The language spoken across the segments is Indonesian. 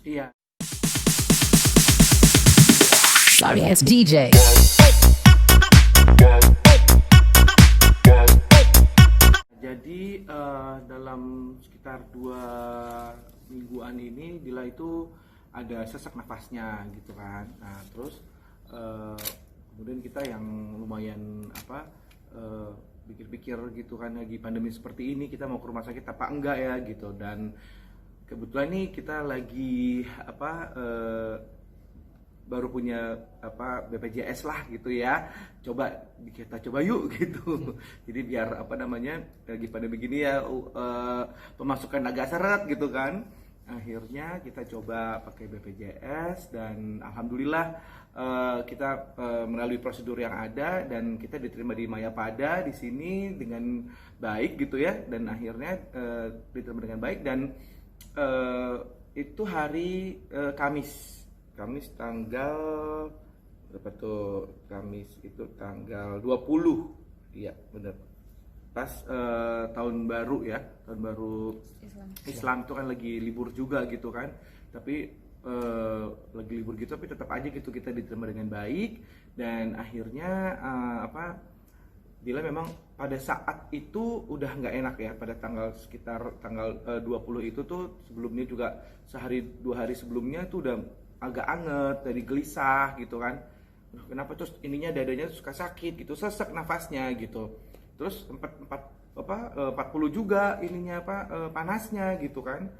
Iya. Sorry ass DJ. Jadi dalam sekitar 2 mingguan ini Dila itu ada sesak nafasnya gitu kan. Nah terus eh, kemudian kita yang lumayan pikir-pikir gitu kan, lagi pandemi seperti ini kita mau ke rumah sakit apa enggak ya gitu. Dan kebetulan nih kita lagi baru punya BPJS lah gitu ya, kita coba yuk gitu. Jadi biar lagi pada begini ya, pemasukan agak seret gitu kan. Akhirnya kita coba pakai BPJS dan alhamdulillah kita melalui prosedur yang ada dan kita diterima di Mayapada di sini dengan baik gitu ya. Dan akhirnya diterima dengan baik dan itu hari Kamis tanggal berapa tuh? Kamis itu tanggal 20. Iya, bener. Pas tahun baru ya, tahun baru Islam itu kan lagi libur juga gitu kan. Tapi lagi libur gitu tapi tetap aja gitu kita diterima dengan baik. Dan akhirnya Dila memang pada saat itu udah nggak enak ya, pada sekitar tanggal 20 itu tuh. Sebelumnya juga sehari 2 hari sebelumnya tuh udah agak anget, dari gelisah gitu kan. Kenapa terus ininya dadanya suka sakit gitu, sesek nafasnya gitu. Terus 40 juga panasnya gitu kan.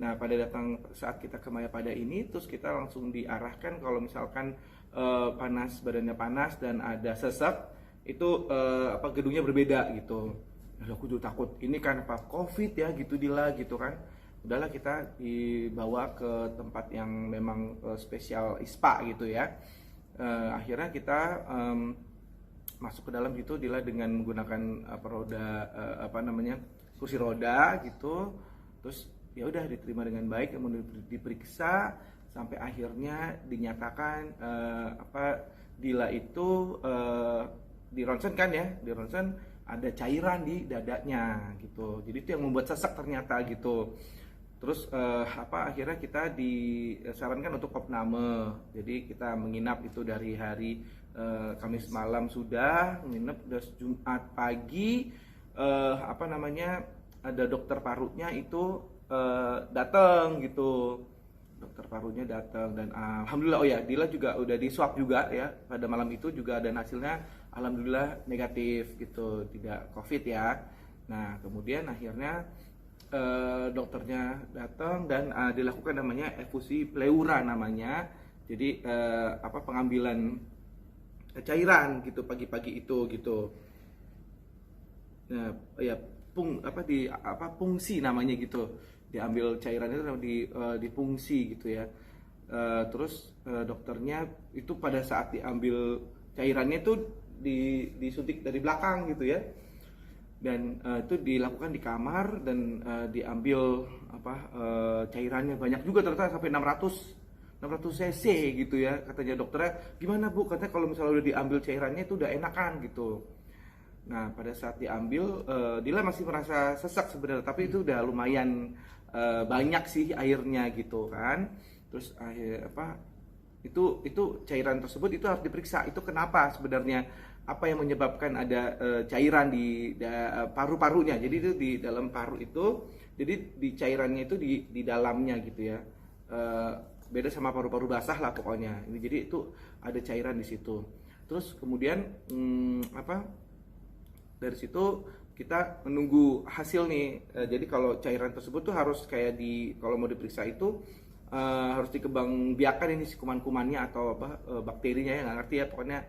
Nah, pada datang saat kita ke Mayapada ini terus kita langsung diarahkan kalau misalkan badannya panas dan ada sesek itu gedungnya berbeda gitu. Lalu aku juga takut ini kan COVID ya gitu Dila gitu kan. Udahlah kita dibawa ke tempat yang memang spesial ISPA gitu ya. Akhirnya kita masuk ke dalam gitu Dila dengan menggunakan kursi roda gitu. Terus ya udah diterima dengan baik, kemudian diperiksa sampai akhirnya dinyatakan Dila itu di ronsen kan ya, di ronsen ada cairan di dadanya gitu. Jadi itu yang membuat sesak ternyata gitu. Terus akhirnya kita disarankan untuk opname. Jadi kita menginap itu dari hari Kamis malam sudah menginap, udah Jumat pagi ada dokter parunya itu datang gitu. Dokter parunya datang dan alhamdulillah, oh ya Dila juga udah di swab juga ya pada malam itu juga, dan hasilnya alhamdulillah negatif gitu, tidak COVID ya. Nah kemudian akhirnya dokternya datang dan dilakukan namanya efusi pleura namanya. Jadi pengambilan cairan gitu pagi-pagi itu gitu. Nah ya pungsi namanya gitu. Diambil cairan itu di pungsi gitu ya. Terus dokternya itu pada saat diambil cairannya itu disuntik dari belakang gitu ya. Dan itu dilakukan di kamar dan diambil cairannya banyak juga, ternyata sampai 600 cc gitu ya. Katanya dokternya, gimana Bu, katanya kalau misalnya udah diambil cairannya itu udah enakan gitu. Nah pada saat diambil Dila masih merasa sesak sebenarnya, tapi itu udah lumayan banyak sih airnya gitu kan. Terus itu cairan tersebut itu harus diperiksa, itu kenapa sebenarnya, apa yang menyebabkan ada cairan di paru-parunya. Jadi itu di dalam paru itu, jadi di cairannya itu di dalamnya gitu ya. Beda sama paru-paru basah lah pokoknya. Ini jadi itu ada cairan di situ. Terus kemudian dari situ kita menunggu hasil nih. Jadi kalau cairan tersebut tuh harus kayak kalau mau diperiksa itu harus dikembangbiakan ini si kuman-kumannya atau bakterinya ya, nggak ngerti ya pokoknya.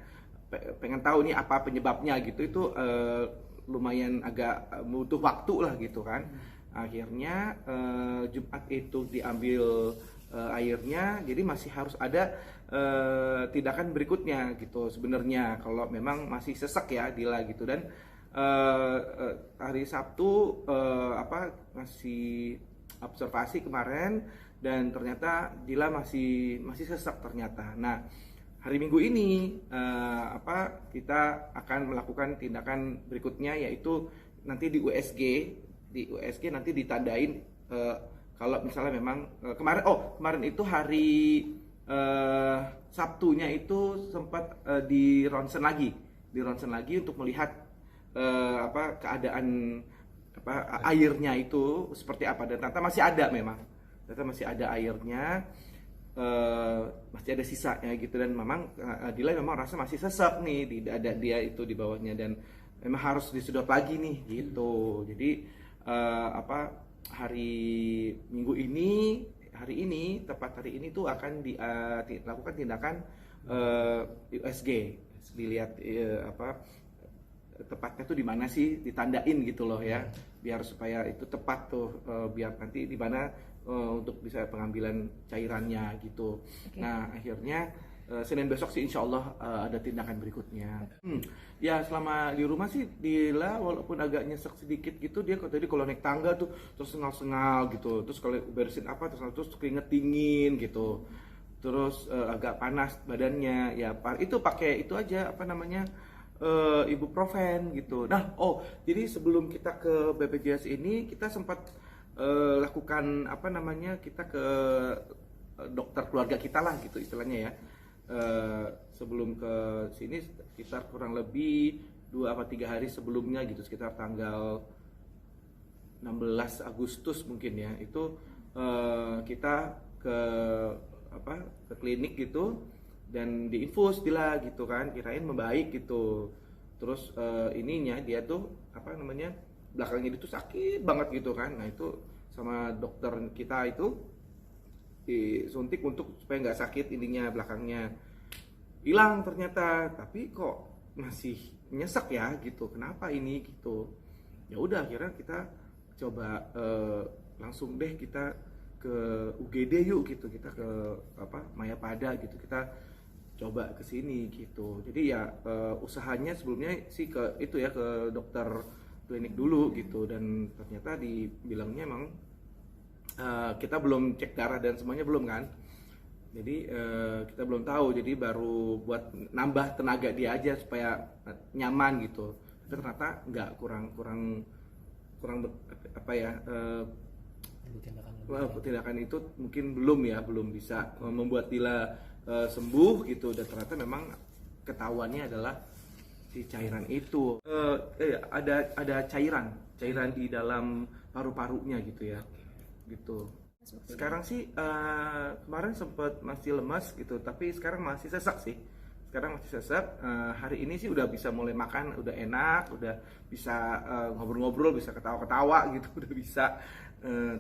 Pengen tahu nih apa penyebabnya gitu, itu lumayan agak butuh waktu lah gitu kan. Akhirnya Jumat itu diambil airnya, jadi masih harus ada tindakan berikutnya gitu sebenarnya kalau memang masih sesak ya Dila gitu. Dan hari Sabtu masih observasi kemarin dan ternyata Dila masih sesak ternyata. Nah hari Minggu ini kita akan melakukan tindakan berikutnya, yaitu nanti di USG nanti ditandain kalau misalnya memang kemarin itu hari Sabtunya itu sempat di ronsen lagi untuk melihat keadaan airnya itu seperti apa, dan ternyata masih ada airnya, masih ada sisanya gitu, dan memang Dila memang rasa masih sesek nih di dada dia itu di bawahnya, dan memang harus disedot lagi nih gitu. Jadi hari ini tepat hari ini tuh akan dilakukan tindakan USG, dilihat tepatnya tuh di mana sih, ditandain gitu loh ya, biar supaya itu tepat tuh, biar nanti di mana untuk bisa pengambilan cairannya gitu. Okay. Nah akhirnya Senin besok sih insya Allah ada tindakan berikutnya. Ya selama di rumah sih Dila walaupun agak nyesek sedikit gitu, dia tadi kalau naik tangga tuh terus sengal-sengal gitu, terus kalau beresin terus keringet dingin gitu, terus agak panas badannya, ya itu pakai itu aja ibuprofen gitu. Nah, jadi sebelum kita ke BPJS ini kita sempat lakukan kita ke dokter keluarga kita lah gitu istilahnya ya. Sebelum ke sini sekitar kurang lebih 2-3 hari sebelumnya gitu, sekitar tanggal 16 Agustus mungkin ya, itu kita ke klinik gitu dan diinfus Dila gitu kan, kirain membaik gitu. Terus ininya dia tuh belakangnya itu sakit banget gitu kan. Nah itu sama dokter kita itu disuntik untuk supaya nggak sakit ininya, belakangnya hilang ternyata, tapi kok masih nyesek ya gitu, kenapa ini gitu. Ya udah akhirnya kita coba langsung deh kita ke UGD yuk gitu, kita ke Mayapada gitu, kita coba ke sini gitu. Jadi ya usahanya sebelumnya sih ke itu ya, ke dokter klinik dulu gitu, dan ternyata dibilangnya emang kita belum cek darah dan semuanya belum kan. Jadi kita belum tahu, jadi baru buat nambah tenaga dia aja supaya nyaman gitu. Tapi ternyata enggak, kurang tindakan itu mungkin belum bisa membuat Dila sembuh gitu, dan ternyata memang ketahuannya adalah si cairan itu ada cairan di dalam paru-parunya gitu ya gitu. Sekarang sih kemarin sempat masih lemas gitu, tapi sekarang masih sesak sih. Hari ini sih udah bisa mulai makan, udah enak, udah bisa ngobrol-ngobrol, bisa ketawa-ketawa gitu, udah bisa.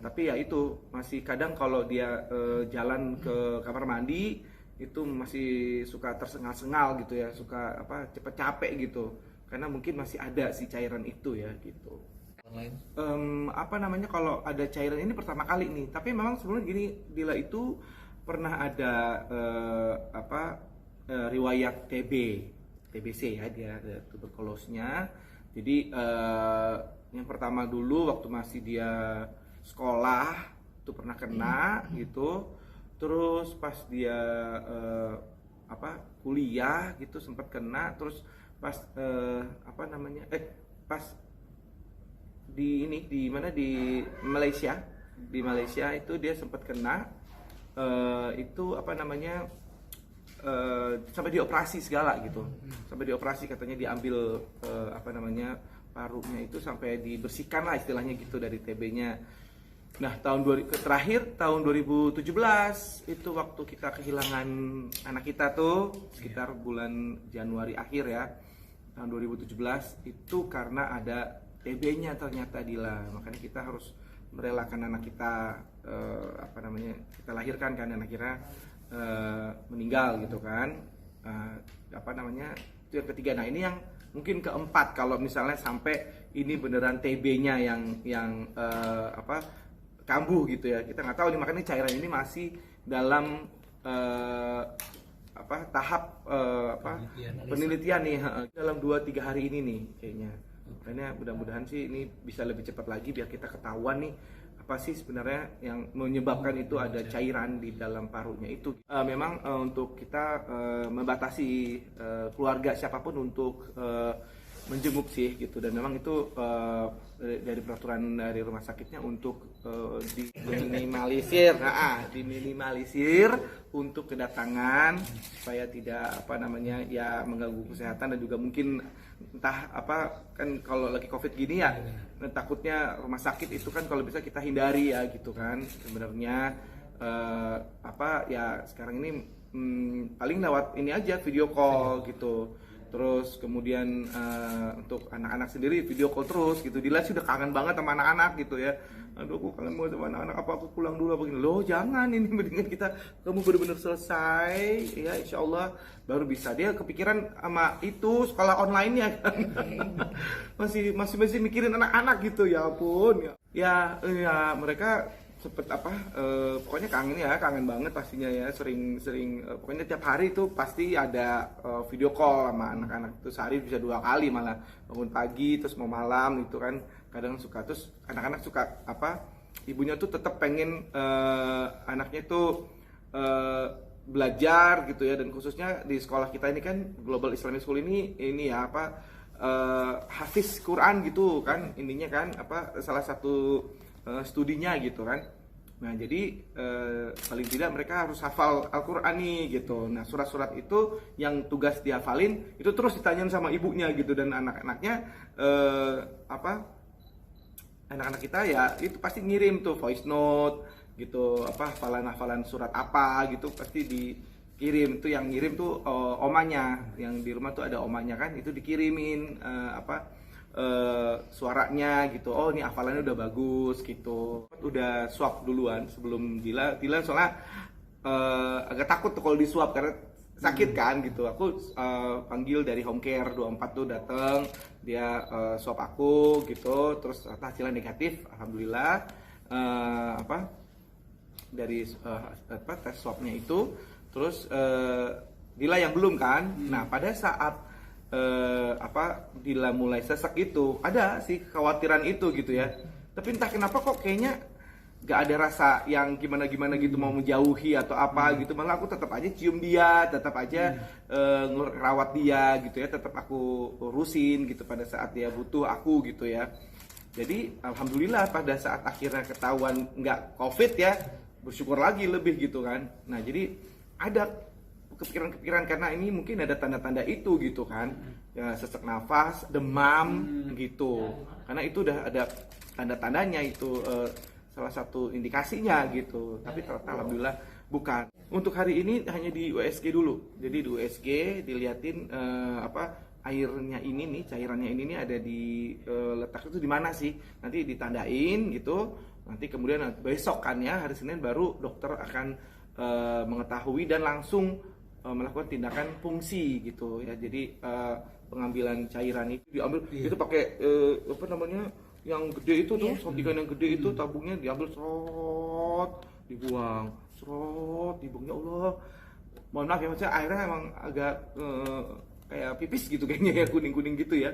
Tapi ya itu masih kadang kalau dia jalan ke kamar mandi itu masih suka tersengal-sengal gitu ya, suka cepet capek gitu, karena mungkin masih ada si cairan itu ya gitu. Kalau ada cairan ini pertama kali nih, tapi memang sebelumnya gini, Dila itu pernah ada riwayat TBC ya, dia ada tuberkulosnya. Jadi yang pertama dulu waktu masih dia sekolah itu pernah kena gitu, terus pas dia kuliah gitu sempat kena, terus pas pas di Malaysia itu dia sempat kena, sampai dioperasi segala gitu, sampai dioperasi, katanya diambil parunya itu sampai dibersihkan lah istilahnya gitu dari TB-nya. Nah terakhir tahun 2017 itu waktu kita kehilangan anak kita tuh sekitar bulan Januari akhir ya, tahun 2017 itu karena ada TB-nya ternyata Dila, makanya kita harus merelakan anak kita kita lahirkan kan, dan akhirnya meninggal gitu kan. Itu yang ketiga. Nah ini yang mungkin keempat kalau misalnya sampai ini beneran TB-nya yang kambuh gitu ya, kita nggak tahu nih, makanya cairan ini masih dalam tahap penelitian nih dalam 2-3 hari ini nih kayaknya. Makanya mudah-mudahan sih ini bisa lebih cepat lagi biar kita ketahuan nih apa sih sebenarnya yang menyebabkan itu ada cairan di dalam parunya itu. Memang untuk kita membatasi keluarga siapapun untuk menjenguk sih gitu, dan memang itu dari peraturan dari rumah sakitnya untuk diminimalisir untuk kedatangan supaya tidak mengganggu kesehatan, dan juga mungkin entah kan kalau lagi COVID gini ya, takutnya rumah sakit itu kan kalau bisa kita hindari ya gitu kan. Sebenarnya sekarang ini paling lewat ini aja, video call gitu. Terus kemudian untuk anak-anak sendiri video call terus gitu. Dila sih udah kangen banget sama anak-anak gitu ya. Aduh, aku kangen banget sama anak-anak, apa aku pulang dulu apa gini. Loh jangan, ini mendingan kamu benar-benar selesai ya, insya Allah baru bisa. Dia kepikiran sama itu sekolah online ya kan. masih mikirin anak-anak gitu, ya ampun ya mereka sempet pokoknya kangen banget pastinya ya, sering pokoknya tiap hari itu pasti ada video call sama anak-anak itu, sehari bisa 2 kali malah, bangun pagi terus mau malam itu kan kadang suka. Terus anak-anak suka ibunya tuh tetap pengen anaknya tuh belajar gitu ya, dan khususnya di sekolah kita ini kan Global Islamic School ini ya hafiz Quran gitu kan, ininya kan salah satu studinya gitu kan. Nah jadi paling tidak mereka harus hafal Al-Quran nih gitu. Nah surat-surat itu yang tugas dihafalin itu terus ditanyain sama ibunya gitu, dan anak-anaknya anak-anak kita ya itu pasti ngirim tuh voice note gitu, hafalan surat apa gitu pasti dikirim. Tuh yang ngirim tuh omanya, yang di rumah tuh ada omanya kan, itu dikirimin suaranya gitu. Oh ini hafalannya udah bagus gitu. Udah swab duluan sebelum Dila soalnya agak takut tuh kalau disuap karena sakit kan gitu. Aku panggil dari home care 24 tuh dateng, dia swab aku gitu, terus hasilnya negatif, alhamdulillah. Dari tes swabnya itu, terus Dila yang belum kan. Nah pada saat Dila mulai sesek itu ada sih kekhawatiran itu gitu ya, tapi entah kenapa kok kayaknya gak ada rasa yang gimana gitu mau menjauhi atau apa gitu. Malah aku tetap aja cium dia, tetap aja ngerawat dia gitu ya, tetap aku urusin gitu pada saat dia butuh aku gitu ya. Jadi alhamdulillah pada saat akhirnya ketahuan nggak COVID ya, bersyukur lagi lebih gitu kan. Nah jadi ada kepikiran karena ini mungkin ada tanda-tanda itu gitu kan ya, sesak nafas, demam gitu, karena itu udah ada tanda-tandanya itu, salah satu indikasinya gitu. Tapi ternyata alhamdulillah bukan. Untuk hari ini hanya di USG dulu, jadi di USG diliatin airnya ini nih, cairannya ini nih ada di letak itu di mana sih, nanti ditandain gitu. Nanti kemudian besok kan ya, hari Senin baru dokter akan mengetahui dan langsung melakukan tindakan fungsi gitu ya. Jadi pengambilan cairan itu diambil itu pakai yang gede itu tuh, suntikan yang gede itu, tabungnya diambil dibuang, ya Allah. Mohon maaf ya, maksudnya airnya emang agak kayak pipis gitu kayaknya ya, kuning gitu ya.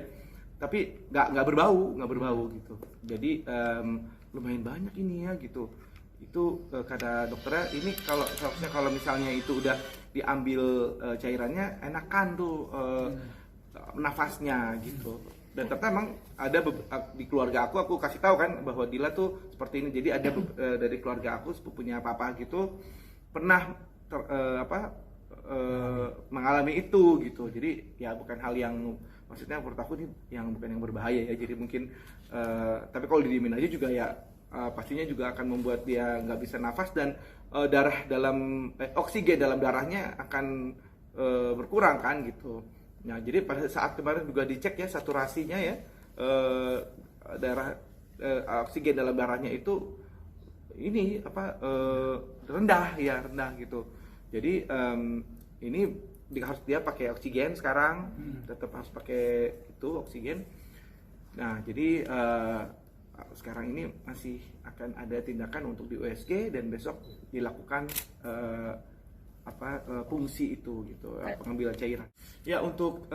Tapi nggak berbau gitu. Jadi lumayan banyak ini ya gitu. Itu kata dokternya ini seharusnya kalau misalnya itu udah diambil cairannya enakan tuh nafasnya gitu. Dan ternyata emang ada di keluarga aku kasih tahu kan bahwa Dila tuh seperti ini. Jadi ada dari keluarga aku, sepupunya papa gitu, pernah mengalami itu gitu. Jadi ya bukan hal yang, maksudnya menurut aku ini bukan yang berbahaya ya. Jadi mungkin tapi kalau didiemin aja juga ya pastinya juga akan membuat dia nggak bisa nafas, dan oksigen dalam darahnya akan berkurang kan gitu. Nah jadi pada saat kemarin juga dicek ya saturasinya ya, oksigen dalam darahnya itu ini rendah gitu. Jadi ini harus dia pakai oksigen sekarang, tetap harus pakai itu oksigen. Nah jadi sekarang ini masih akan ada tindakan untuk di USG, dan besok dilakukan fungsi itu gitu, pengambilan cairan. Ya untuk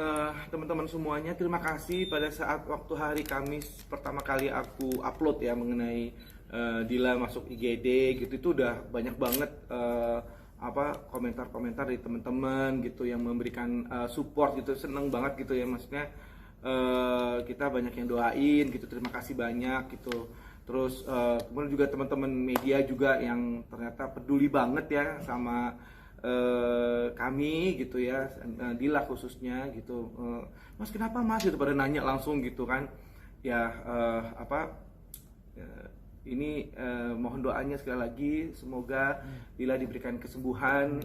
teman-teman semuanya, terima kasih pada saat waktu hari Kamis pertama kali aku upload ya mengenai Dila masuk IGD gitu, itu udah banyak banget komentar-komentar dari teman-teman gitu yang memberikan support gitu. Seneng banget gitu ya, maksudnya kita banyak yang doain gitu, terima kasih banyak gitu. Terus kemudian juga teman-teman media juga yang ternyata peduli banget ya sama kami gitu ya, Dila khususnya gitu. Mas kenapa Mas gitu, pada nanya langsung gitu kan. Ya ini mohon doanya sekali lagi, semoga Dila diberikan kesembuhan,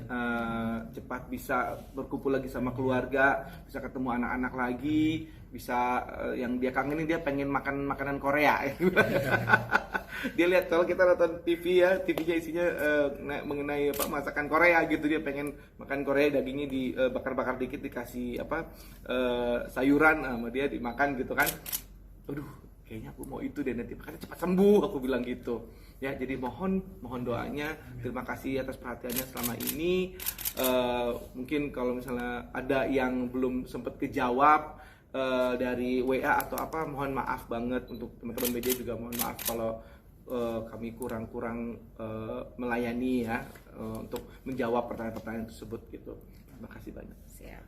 cepat bisa berkumpul lagi sama keluarga, bisa ketemu anak-anak lagi, bisa yang dia kangenin, dia pengen makan makanan Korea. Dia lihat kalau kita nonton TV ya, TV-nya isinya mengenai masakan Korea gitu, dia pengen makan Korea, dagingnya dibakar-bakar dikit, dikasih sayuran sama dia dimakan gitu kan. Aduh, kayaknya aku mau itu deh, nanti makanya cepat sembuh, aku bilang gitu ya. Jadi mohon doanya. Terima kasih atas perhatiannya selama ini. Mungkin kalau misalnya ada yang belum sempat kejawab dari WA atau apa, mohon maaf banget. Untuk teman-teman media juga mohon maaf kalau kami kurang melayani ya, untuk menjawab pertanyaan-pertanyaan tersebut gitu. Terima kasih banyak. Siap.